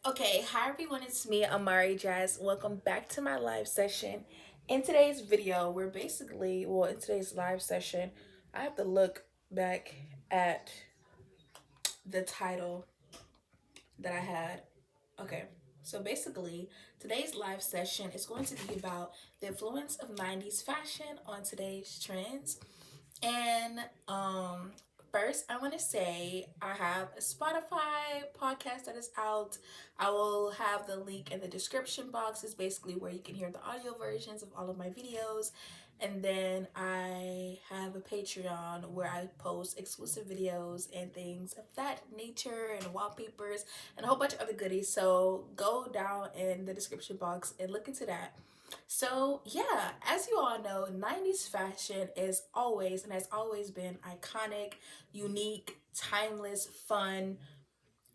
Okay, hi everyone, it's me, Amari Jasz. Welcome back to my live session. In today's video, in today's live session, I have to look back at the title that I had. Okay, so basically, today's live session is going to be about the influence of 90s fashion on today's trends. And first I want to say I have a Spotify podcast that is out. I will have the link in the description box. Is basically where you can hear the audio versions of all of my videos. And then I have a Patreon where I post exclusive videos and things of that nature and wallpapers and a whole bunch of other goodies. So go down in the description box and look into that. So, yeah, as you all know, 90s fashion is always and has always been iconic, unique, timeless, fun.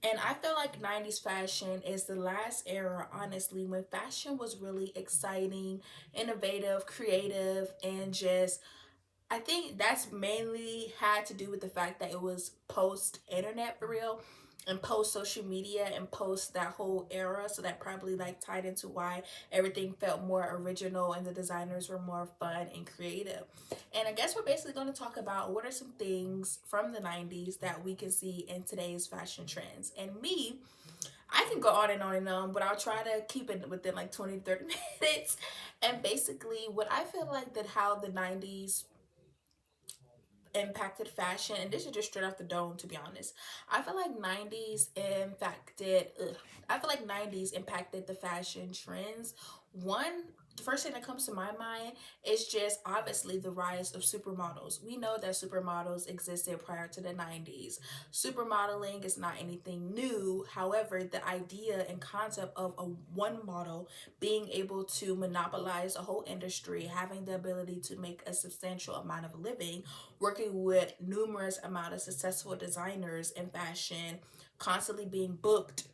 And I feel like 90s fashion is the last era, honestly, when fashion was really exciting, innovative, creative, and just I think that's mainly had to do with the fact that it was post internet for real and post social media and post that whole era. So that probably like tied into why everything felt more original and the designers were more fun and creative. And I guess we're basically going to talk about what are some things from the 90s that we can see in today's fashion trends. And me, I can go on and on and on, but I'll try to keep it within like 20 to 30 minutes. And basically, what I feel like that how the 90s impacted fashion, and this is just straight off the dome, to be honest. I feel like 90s impacted I feel like 90s impacted the fashion trends. One, the first thing that comes to my mind is just obviously the rise of supermodels. We know that supermodels existed prior to the 90s. Supermodeling is not anything new. However, the idea and concept of a one model being able to monopolize a whole industry, having the ability to make a substantial amount of living, working with numerous amount of successful designers in fashion, constantly being booked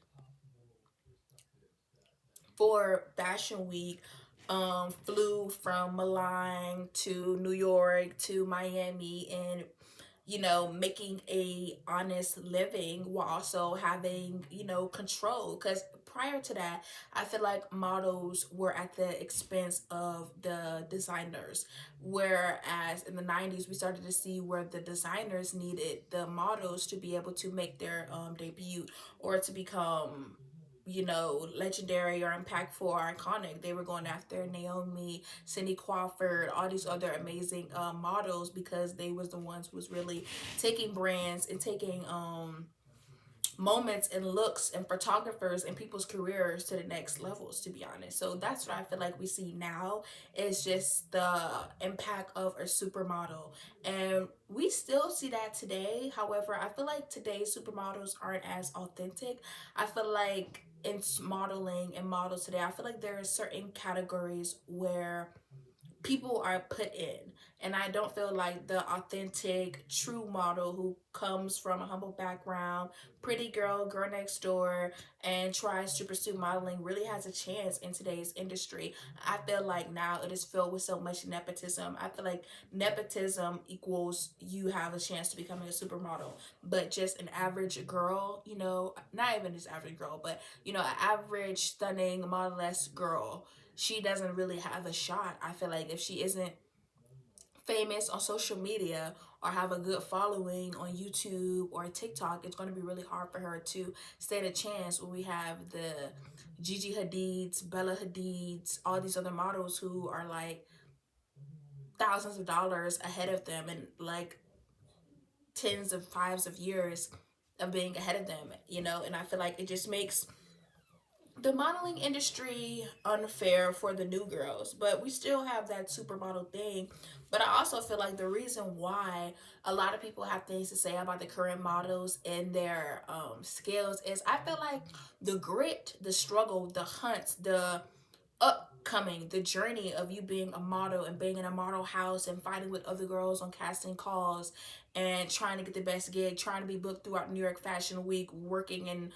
for Fashion Week, flew from Milan to New York to Miami and making a honest living while also having, control. Because prior to that, I feel like models were at the expense of the designers. Whereas in the 90s, we started to see where the designers needed the models to be able to make their debut or to become legendary or impactful or iconic. They were going after Naomi, Cindy Crawford, all these other amazing models because they was the ones who was really taking brands and taking moments and looks and photographers and people's careers to the next levels, to be honest. So that's what I feel like we see now is just the impact of a supermodel. And we still see that today. However, I feel like today's supermodels aren't as authentic. I feel like in modeling and models today, I feel like there are certain categories where people are put in, and I don't feel like the authentic true model who comes from a humble background, pretty girl next door, and tries to pursue modeling really has a chance in today's industry. I feel like now it is filled with so much nepotism. I feel like nepotism equals you have a chance to becoming a supermodel, but just an average girl, not even just average girl, but an average stunning model-esque girl, she doesn't really have a shot. I feel like if she isn't famous on social media or have a good following on YouTube or TikTok, it's going to be really hard for her to stand a chance when we have the Gigi Hadids, Bella Hadids, all these other models who are like thousands of dollars ahead of them and like tens of fives of years of being ahead of them, and I feel like it just makes the modeling industry unfair for the new girls, but we still have that supermodel thing. But I also feel like the reason why a lot of people have things to say about the current models and their skills is I feel like the grit, the struggle, the hunt, the upcoming, the journey of you being a model and being in a model house and fighting with other girls on casting calls and trying to get the best gig, trying to be booked throughout New York Fashion Week, working in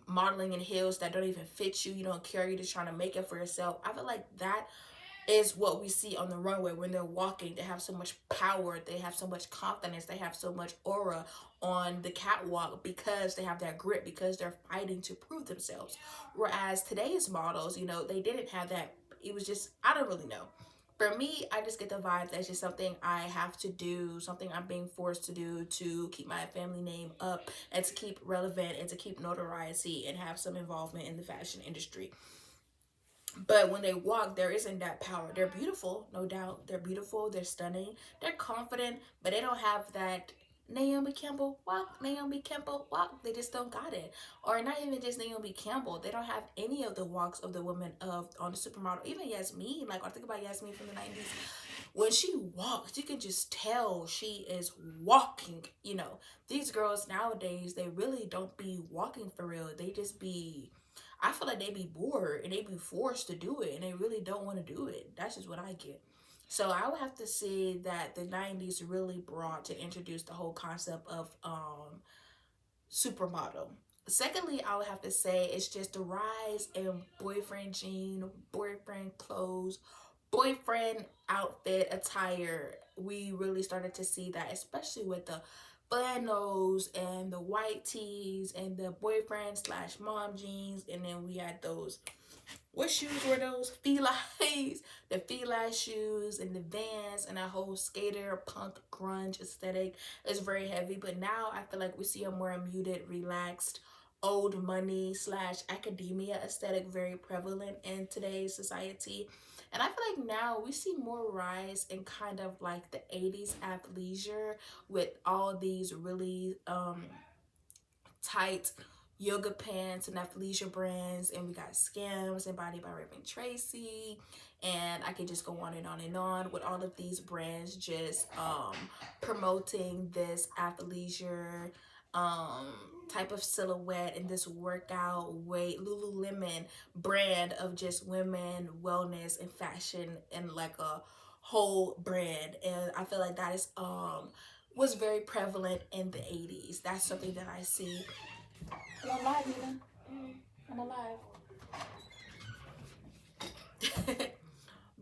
modeling in heels that don't even fit you, you don't care, you're just trying to make it for yourself. I feel like that is what we see on the runway when they're walking. They have so much power, they have so much confidence, they have so much aura on the catwalk because they have that grit, because they're fighting to prove themselves. Whereas today's models, you know, they didn't have that. It was just, I don't really know. For me, I just get the vibe that's just something I have to do, something I'm being forced to do to keep my family name up and to keep relevant and to keep notoriety and have some involvement in the fashion industry. But when they walk, there isn't that power. They're beautiful, no doubt. They're beautiful, they're stunning, they're confident, but they don't have that Naomi Campbell walk, Naomi Campbell walk. They just don't got it. Or not even just Naomi Campbell. They don't have any of the walks of the women of on the supermodel. Even Yasmin, like I think about Yasmin from the 90s. When she walks, you can just tell she is walking. You know, these girls nowadays, they really don't be walking for real. They just be, I feel like they be bored and they be forced to do it and they really don't want to do it. That's just what I get. So I would have to say that the 90s really brought to introduce the whole concept of supermodel. Secondly, I would have to say it's just the rise in boyfriend jean, boyfriend clothes, boyfriend outfit attire. We really started to see that, especially with the flannels and the white tees and the boyfriend slash mom jeans. And then we had those, what shoes were those? Felines, the feline shoes and the Vans and that whole skater punk grunge aesthetic is very heavy. But now I feel like we see a more muted, relaxed, old money slash academia aesthetic very prevalent in today's society. And I feel like now we see more rise in kind of like the 80s athleisure with all these really tight yoga pants and athleisure brands, and we got Skims and Body by Raven Tracy, and I could just go on and on and on with all of these brands just promoting this athleisure um type of silhouette and this workout weight Lululemon brand of just women wellness and fashion and like a whole brand. And I feel like that is was very prevalent in the 80s. That's something that I see. I'm alive, Nina. I'm alive.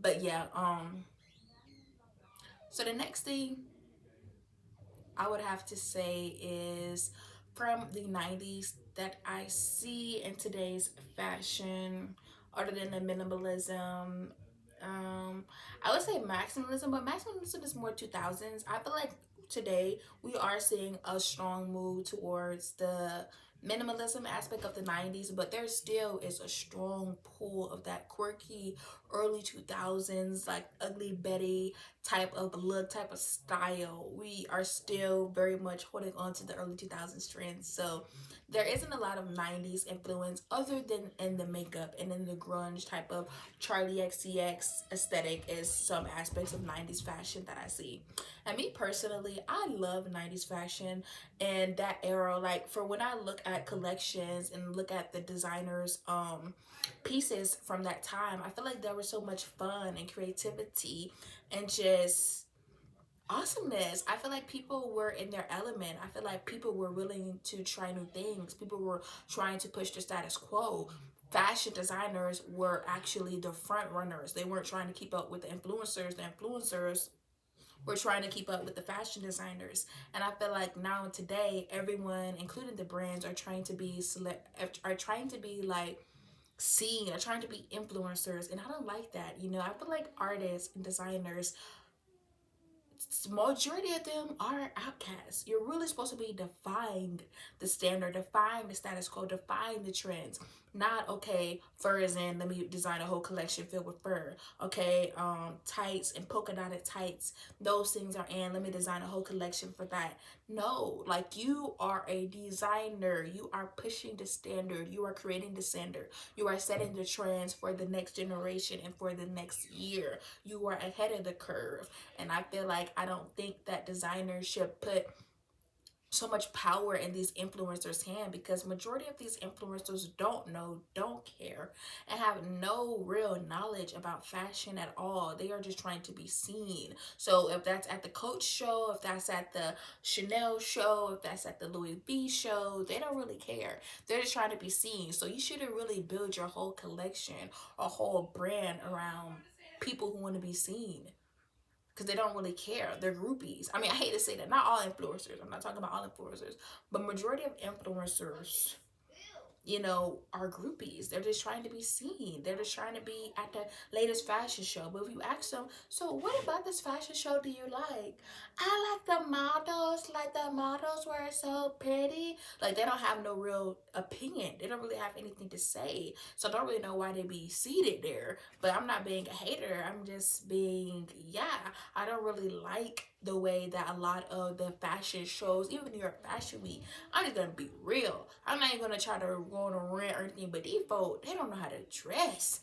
But yeah, so the next thing I would have to say is from the 90s that I see in today's fashion, other than the minimalism. Um, I would say maximalism, but maximalism is more 2000s. I feel like today we are seeing a strong move towards the minimalism aspect of the 90s, but there still is a strong pull of that quirky early 2000s, like Ugly Betty type of look, type of style. We are still very much holding on to the early 2000s trends. So there isn't a lot of 90s influence other than in the makeup and in the grunge type of Charlie XCX aesthetic is some aspects of 90s fashion that I see. And me personally, I love 90s fashion and that era. Like for when I look at collections and look at the designers pieces from that time, I feel like there was so much fun and creativity and just awesomeness. I feel like people were in their element. I feel like people were willing to try new things. People were trying to push the status quo. Fashion designers were actually the front runners. They weren't trying to keep up with the influencers. The influencers were trying to keep up with the fashion designers. And I feel like now and today, everyone, including the brands, are trying to be are trying to be like seen, are trying to be influencers, and I don't like that. You know, I feel like artists and designers, majority of them are outcasts. You're really supposed to be defying the standard, defying the status quo, defying the trends. Not okay, fur is in, let me design a whole collection filled with fur. Okay, tights and polka dotted tights, those things are in, let me design a whole collection for that. No, like you are a designer. You are pushing the standard. You are creating the standard. You are setting the trends for the next generation and for the next year. You are ahead of the curve. And I feel like I don't think that designers should put so much power in these influencers' hand, because majority of these influencers don't know, don't care, and have no real knowledge about fashion at all. They are just trying to be seen. So if that's at the Coach show, if that's at the Chanel show, if that's at the Louis V show, they don't really care. They're just trying to be seen. So you shouldn't really build your whole collection, a whole brand around people who want to be seen because they don't really care. They're groupies. I mean, I hate to say that. Not all influencers. I'm not talking about all influencers, but majority of influencers, are groupies. They're just trying to be seen. They're just trying to be at the latest fashion show. But if you ask them, so what about this fashion show do you like? I like the models. Like the models were so pretty. Like they don't have no real opinion. They don't really have anything to say. So I don't really know why they be seated there. But I'm not being a hater. I'm just being, yeah, I don't really like the way that a lot of the fashion shows, even New York Fashion Week, I'm just gonna be real. I'm not even gonna try to go on a rant or anything, but these folks, they don't know how to dress.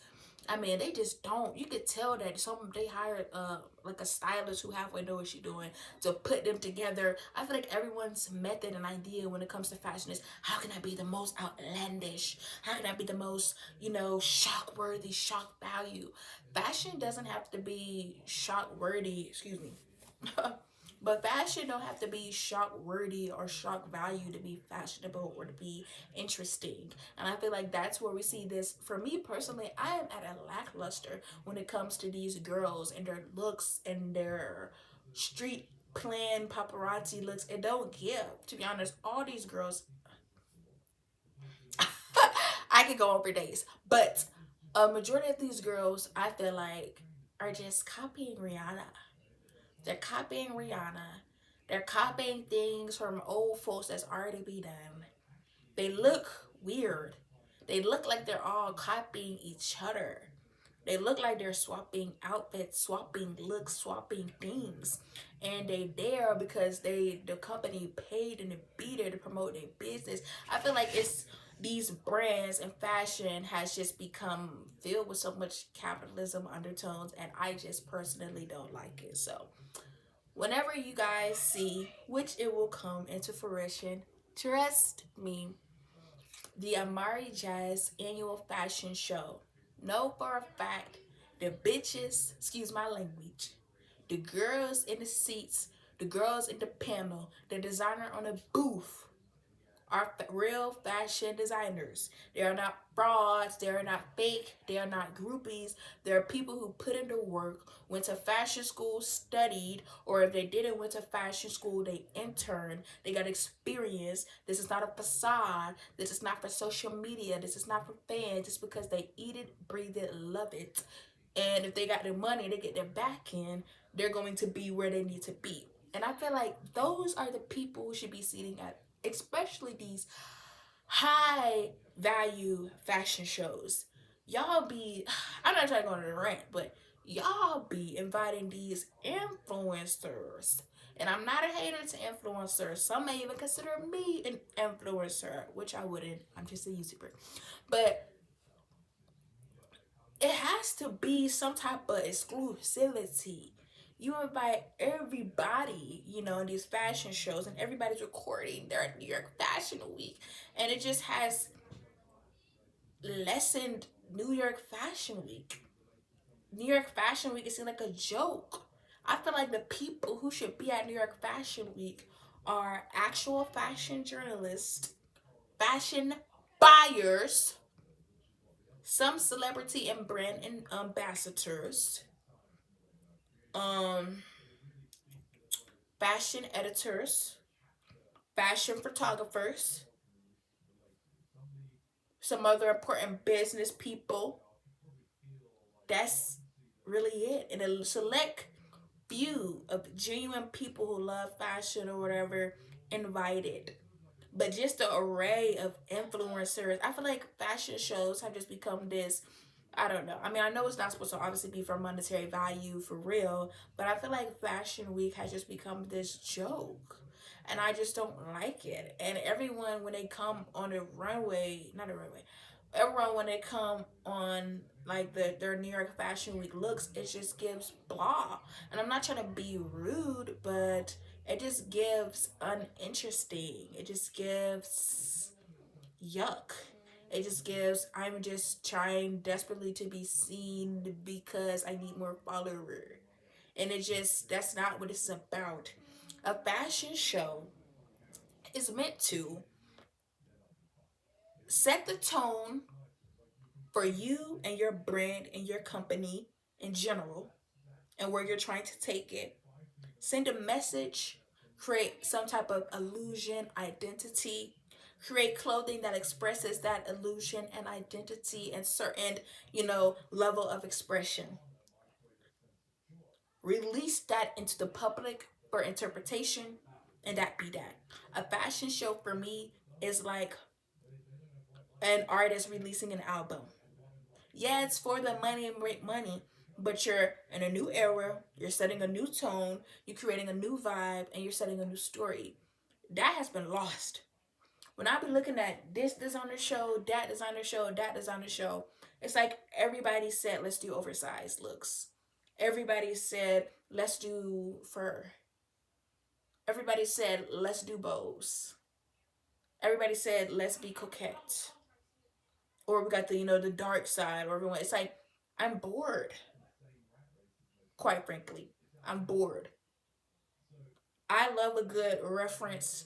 I mean, they just don't. You could tell that they hired like a stylist who halfway know what she's doing to put them together. I feel like everyone's method and idea when it comes to fashion is how can I be the most outlandish? How can I be the most, shock worthy, shock value? Fashion doesn't have to be shock worthy, excuse me. But fashion don't have to be shock worthy or shock value to be fashionable or to be interesting. And I feel like that's where we see this. For me personally, I am at a lackluster when it comes to these girls and their looks and their street plan paparazzi looks. It don't give. To be honest, all these girls, I could go on for days. But a majority of these girls, I feel like, are just copying Rihanna. They're copying Rihanna. They're copying things from old folks that's already be done. They look weird. They look like they're all copying each other. They look like they're swapping outfits, swapping looks, swapping things. And they there because the company paid and to be there to promote their business. I feel like it's these brands and fashion has just become filled with so much capitalism undertones, and I just personally don't like it. So whenever you guys see, which it will come into fruition, trust me, the AMARIJASZ annual fashion show. Know for a fact the bitches, excuse my language, the girls in the seats, the girls in the panel, the designer on the booth are real fashion designers. They are not frauds. They are not fake. They are not groupies. They are people who put in the work, went to fashion school, studied, or if they didn't went to fashion school, they interned. They got experience. This is not a facade. This is not for social media. This is not for fans. Just because they eat it, breathe it, love it. And if they got the money, they get their back end, they're going to be where they need to be. And I feel like those are the people who should be sitting at, especially these high value fashion shows. Y'all be, I'm not trying to go on a rant, but y'all be inviting these influencers. And I'm not a hater to influencers. Some may even consider me an influencer, which I wouldn't. I'm just a YouTuber. But it has to be some type of exclusivity. You invite everybody, in these fashion shows, and everybody's recording. They're at New York Fashion Week, and it just has lessened New York Fashion Week. New York Fashion Week is like a joke. I feel like the people who should be at New York Fashion Week are actual fashion journalists, fashion buyers, some celebrity and brand ambassadors, um, fashion editors, fashion photographers, some other important business people. That's really it. And a select few of genuine people who love fashion or whatever invited. But just the array of influencers, I feel like fashion shows have just become this. I don't know. I mean, I know it's not supposed to obviously be for monetary value for real, but I feel like Fashion Week has just become this joke. And I just don't like it. And everyone, when they come on a runway, not a runway, everyone, when they come on like their New York Fashion Week looks, it just gives blah. And I'm not trying to be rude, but it just gives uninteresting. It just gives yuck. It just gives I'm just trying desperately to be seen because I need more followers. And it just that's not what it's about. A fashion show is meant to set the tone for you and your brand and your company in general and where you're trying to take it. Send a message, create some type of illusion, identity, create clothing that expresses that illusion and identity and certain, level of expression. Release that into the public for interpretation, and that be that. A fashion show for me is like an artist releasing an album. Yeah, it's for the money and make money, but you're in a new era, you're setting a new tone, you're creating a new vibe, and you're setting a new story. That has been lost. When I be looking at this designer show, that designer show, that designer show, it's like everybody said, let's do oversized looks. Everybody said, let's do fur. Everybody said, let's do bows. Everybody said, let's be coquette. Or we got the, the dark side, or everyone. It's like, I'm bored, quite frankly. I'm bored. I love a good reference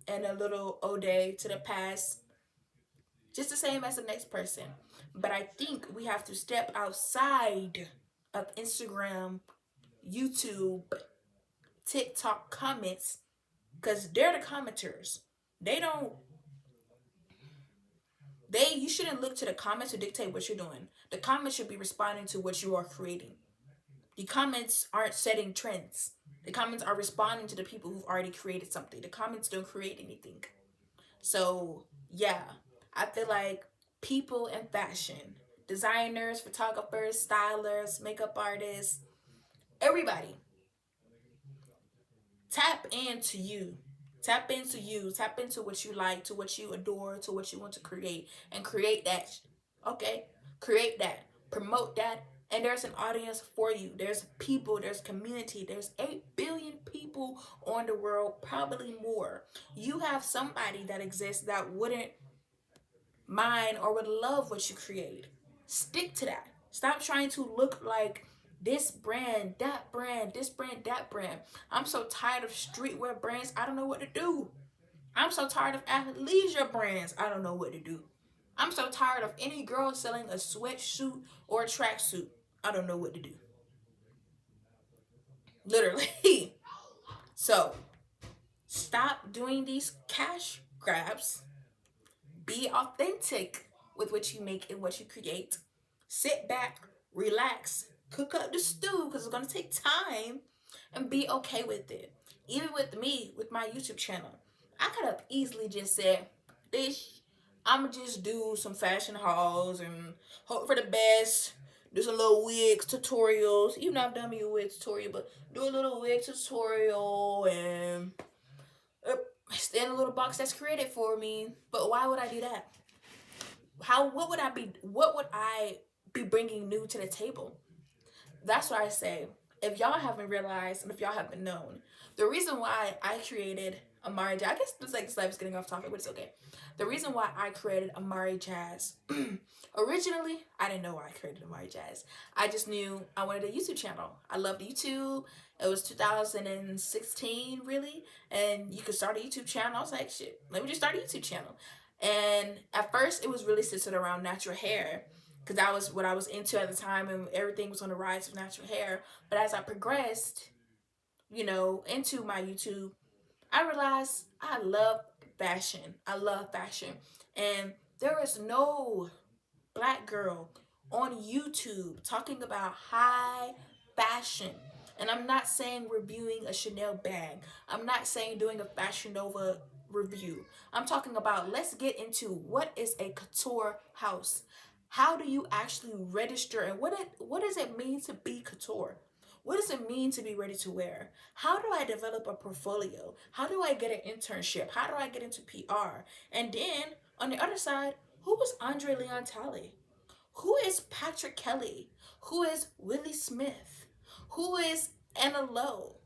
and a little ode to the past, just the same as the next person. But I think we have to step outside of Instagram, YouTube, TikTok comments, because they're the commenters. They don't, you shouldn't look to the comments to dictate what you're doing. The comments should be responding to what you are creating. The comments aren't setting trends. The comments are responding to the people who've already created something. The comments don't create anything. So, yeah, I feel like people in fashion, designers, photographers, stylers, makeup artists, everybody, tap into you. Tap into you. Tap into what you like, to what you adore, to what you want to create, and create that. Okay? Create that. Promote that. And there's an audience for you. There's people, there's community, there's 8 billion people on the world, probably more. You have somebody that exists that wouldn't mind or would love what you create. Stick to that. Stop trying to look like this brand, that brand, this brand, that brand. I'm so tired of streetwear brands. I don't know what to do. I'm so tired of athleisure brands. I don't know what to do. I'm so tired of any girl selling a sweatsuit or a tracksuit. I don't know what to do. Literally. So stop doing these cash grabs. Be authentic with what you make and what you create. Sit back, relax, cook up the stew because it's going to take time, and be okay with it. Even with me, with my YouTube channel, I could have easily just said, "Bitch, I'm going to just do some fashion hauls and hope for the best. Do some little wig tutorials. Even though I've done me a wig tutorial, but do a little wig tutorial and stay in a little box that's created for me." But why would I do that? What would I be bringing new to the table? That's why I say, if y'all haven't realized and if y'all haven't known, the reason why I created Amari Jazz, I guess it's like this life is getting off topic, but it's okay. The reason why I created AMARIJASZ, originally, I didn't know why I created AMARIJASZ. I just knew I wanted a YouTube channel. I loved YouTube. It was 2016, really, and you could start a YouTube channel. I was like, shit, let me just start a YouTube channel. And at first, it was really centered around natural hair, because that was what I was into at the time, and everything was on the rise of natural hair. But as I progressed, into my YouTube, I realized I love fashion. I love fashion. And there is no black girl on YouTube talking about high fashion. And I'm not saying reviewing a Chanel bag. I'm not saying doing a Fashion Nova review. I'm talking about, let's get into what is a couture house. How do you actually register, and what does it mean to be couture? What does it mean to be ready to wear? How do I develop a portfolio? How do I get an internship? How do I get into PR? And then on the other side, who is Andre Leon Talley? Who is Patrick Kelly? Who is Willie Smith? Who is Anna Lowe?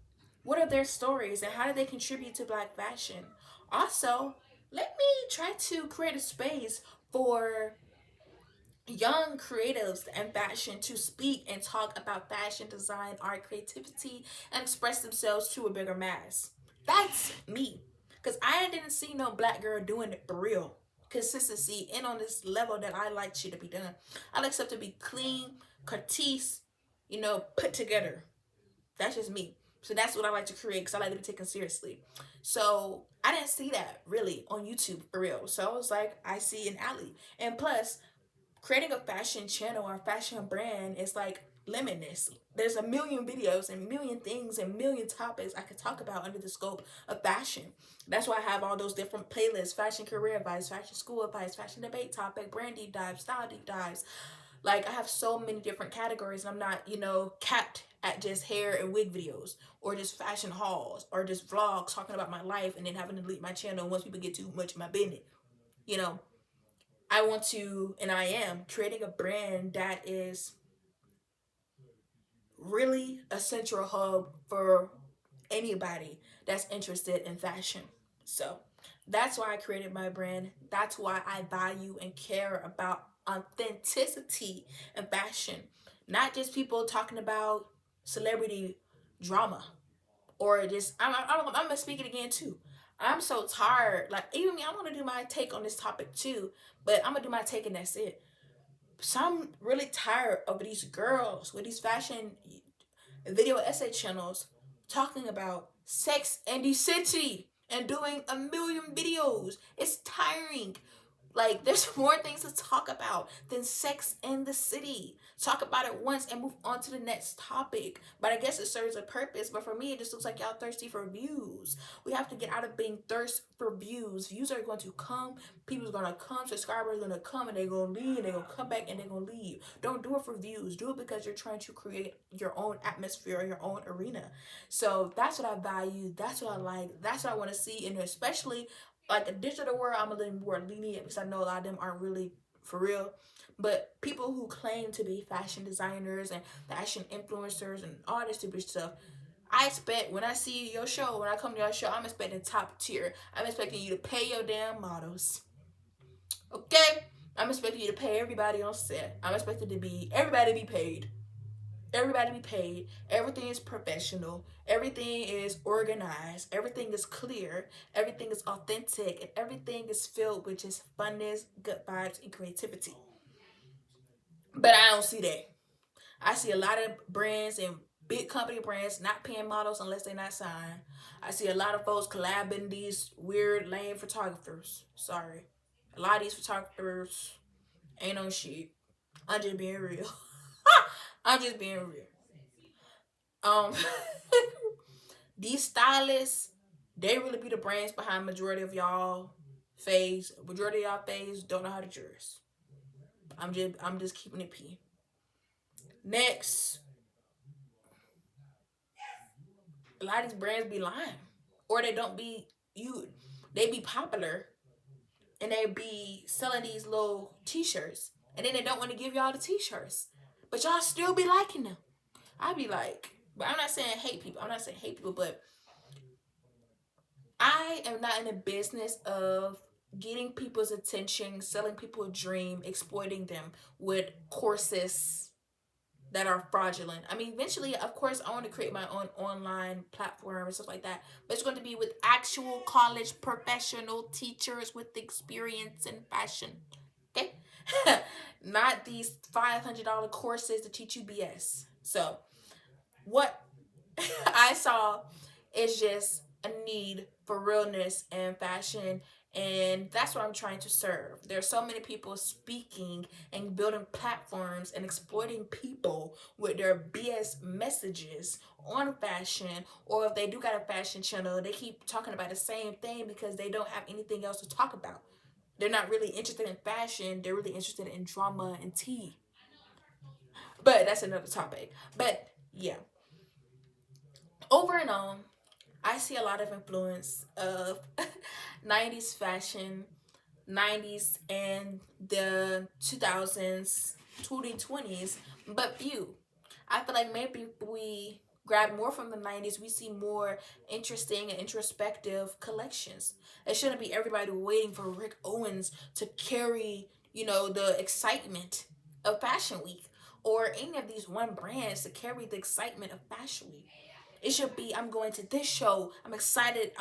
What are their stories and how do they contribute to black fashion? Also, let me try to create a space for young creatives and fashion to speak and talk about fashion, design, art, creativity, and express themselves to a bigger mass. That's me. Because I didn't see no black girl doing it for real. Consistency and on this level that I like shit to be done. I like stuff to be clean, courteous, put together. That's just me. So that's what I like to create because I like to be taken seriously. So I didn't see that really on YouTube for real. So I was like, I see an alley. And plus, creating a fashion channel or a fashion brand is like limitless. There's a million videos and a million things and a million topics I could talk about under the scope of fashion. That's why I have all those different playlists: fashion career advice, fashion school advice, fashion debate topic, brand deep dives, style deep dives. Like I have so many different categories, and I'm not, capped at just hair and wig videos or just fashion hauls or just vlogs talking about my life and then having to delete my channel once people get too much of my business. You know, I want to, and I am creating a brand that is really a central hub for anybody that's interested in fashion. So that's why I created my brand. That's why I value and care about authenticity in fashion. Not just people talking about celebrity drama or just, I'm gonna speak it again too. I'm so tired. Like, even me, I'm gonna do my take on this topic too, but I'm gonna do my take and that's it. So I'm really tired of these girls with these fashion video essay channels talking about sex and the city and doing a million videos. It's tiring. Like, there's more things to talk about than sex in the city. Talk about it once and move on to the next topic. But I guess it serves a purpose. But for me, it just looks like y'all thirsty for views. We have to get out of being thirst for views. Views are going to come. People's going to come. Subscribers are going to come and they're going to leave. They're going to come back and they're going to leave. Don't do it for views. Do it because you're trying to create your own atmosphere, your own arena. So that's what I value. That's what I like. That's what I want to see. And especially like a digital world, I'm a little more lenient because I know a lot of them aren't really for real. But people who claim to be fashion designers and fashion influencers and all this stupid stuff, I expect when I see your show, when I come to your show, I'm expecting top tier. I'm expecting you to pay your damn models. Okay? I'm expecting you to pay everybody on set. I'm expecting to be everybody to be paid. Everybody be paid. Everything is professional. Everything is organized. Everything is clear. Everything is authentic. And everything is filled with just funness, good vibes, and creativity. But I don't see that. I see a lot of brands and big company brands not paying models unless they're not signed. I see a lot of folks collabing these weird, lame photographers. Sorry. A lot of these photographers ain't on shit. I'm just being real. I'm just being real. Um, these stylists, they really be the brains behind majority of y'all phase. Majority of y'all phase don't know how to dress. I'm just keeping it P. Next, a lot of these brands be lying, or they don't be you. They be popular and they be selling these little t-shirts, and then they don't want to give y'all the t-shirts, but y'all still be liking them. I be like, but I'm not saying hate people. I'm not saying hate people, but I am not in the business of getting people's attention, selling people a dream, exploiting them with courses that are fraudulent. I mean, eventually, of course, I want to create my own online platform and stuff like that, but it's going to be with actual college professional teachers with experience in fashion. Okay? Not these $500 courses to teach you BS. So, what I saw is just a need for realness and fashion, and that's what I'm trying to serve. There are so many people speaking and building platforms and exploiting people with their BS messages on fashion, or if they do got a fashion channel, they keep talking about the same thing because they don't have anything else to talk about. They're not really interested in fashion, they're really interested in drama and tea. But that's another topic. But yeah, over and on, I see a lot of influence of 90s fashion, 90s and the 2000s, 2020s, but few. I feel like maybe if we grab more from the 90s, we see more interesting and introspective collections. It shouldn't be everybody waiting for Rick Owens to carry, the excitement of Fashion Week, or any of these one brands to carry the excitement of Fashion Week. It should be, I'm going to this show. I'm excited.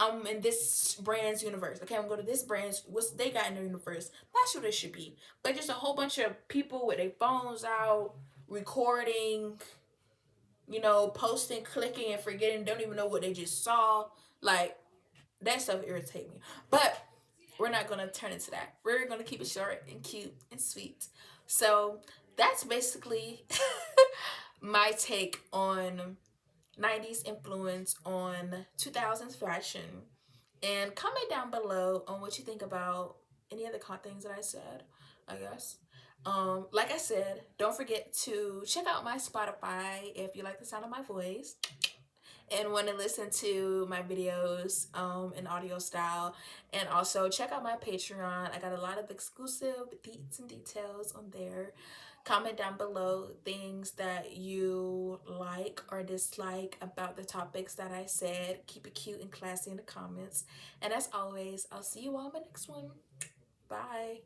I'm in this brand's universe. Okay, I'm going to this brand's, what's they got in their universe. That's what it should be. But just a whole bunch of people with their phones out, recording, posting, clicking, and forgetting, don't even know what they just saw. Like, that stuff irritates me. But we're not gonna turn into that. We're gonna keep it short and cute and sweet. So that's basically my take on 90s influence on 2000s fashion. And comment down below on what you think about any of the things that I said, I guess. Like I said, don't forget to check out my Spotify if you like the sound of my voice and want to listen to my videos in audio style. And also check out my Patreon. I got a lot of exclusive deets and details on there. Comment down below things that you like or dislike about the topics that I said. Keep it cute and classy in the comments. And as always, I'll see you all in my next one. Bye.